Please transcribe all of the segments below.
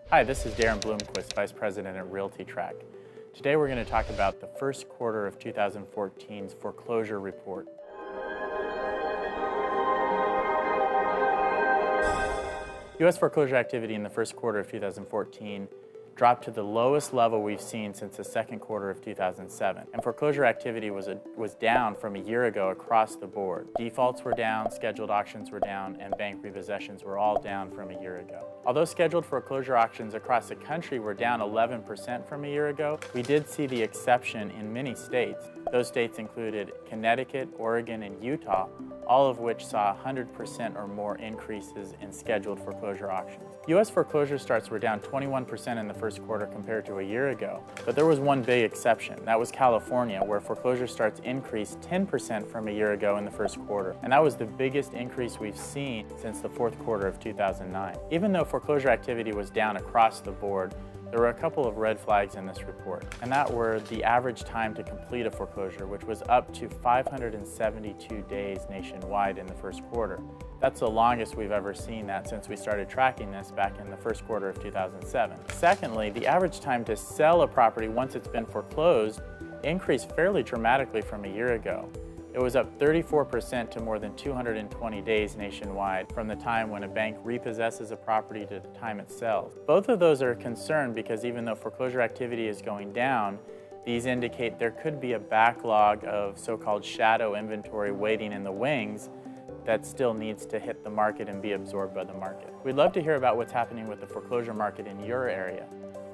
Hi, this is Darren Bloomquist, Vice President at RealtyTrack. Today we're going to talk about the first quarter of 2014's foreclosure report. U.S. foreclosure activity in the first quarter of 2014 dropped to the lowest level we've seen since the second quarter of 2007. And foreclosure activity was down from a year ago across the board. Defaults were down, scheduled auctions were down, and bank repossessions were all down from a year ago. Although scheduled foreclosure auctions across the country were down 11% from a year ago, we did see the exception in many states. Those states included Connecticut, Oregon, and Utah, all of which saw 100% or more increases in scheduled foreclosure auctions. U.S. foreclosure starts were down 21% in the first quarter compared to a year ago, but there was one big exception. That was California, where foreclosure starts increased 10% from a year ago in the first quarter, and that was the biggest increase we've seen since the fourth quarter of 2009. Even though foreclosure activity was down across the board, there were a couple of red flags in this report, and that were the average time to complete a foreclosure, which was up to 572 days nationwide in the first quarter. That's the longest we've ever seen that since we started tracking this back in the first quarter of 2007. Secondly, the average time to sell a property once it's been foreclosed increased fairly dramatically from a year ago. It was up 34% to more than 220 days nationwide from the time when a bank repossesses a property to the time it sells. Both of those are a concern because even though foreclosure activity is going down, these indicate there could be a backlog of so-called shadow inventory waiting in the wings that still needs to hit the market and be absorbed by the market. We'd love to hear about what's happening with the foreclosure market in your area.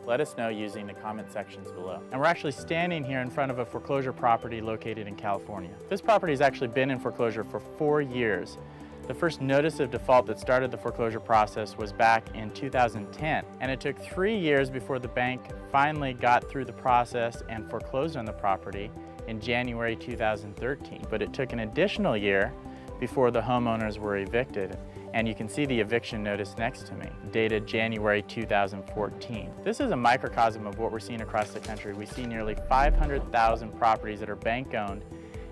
Let us know using the comment sections below. And we're actually standing here in front of a foreclosure property located in California. This property has actually been in foreclosure for 4 years. The first notice of default that started the foreclosure process was back in 2010, and it took 3 years before the bank finally got through the process and foreclosed on the property in January 2013. But it took an additional year before the homeowners were evicted. And you can see the eviction notice next to me, dated January 2014. This is a microcosm of what we're seeing across the country. We see nearly 500,000 properties that are bank-owned,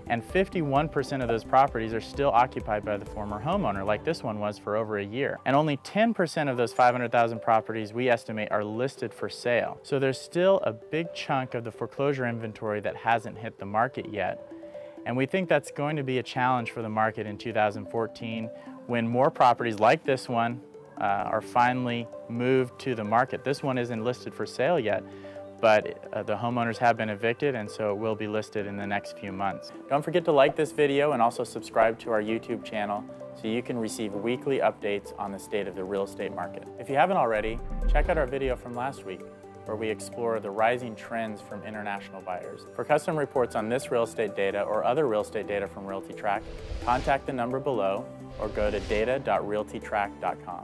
and 51% of those properties are still occupied by the former homeowner, like this one was for over a year. And only 10% of those 500,000 properties we estimate are listed for sale. So there's still a big chunk of the foreclosure inventory that hasn't hit the market yet. And we think that's going to be a challenge for the market in 2014 when more properties like this one are finally moved to the market. This one isn't listed for sale yet, but the homeowners have been evicted, and so it will be listed in the next few months. Don't forget to like this video and also subscribe to our YouTube channel so you can receive weekly updates on the state of the real estate market. If you haven't already, check out our video from last week, where we explore the rising trends from international buyers. For custom reports on this real estate data or other real estate data from RealtyTrack, contact the number below or go to data.realtytrack.com.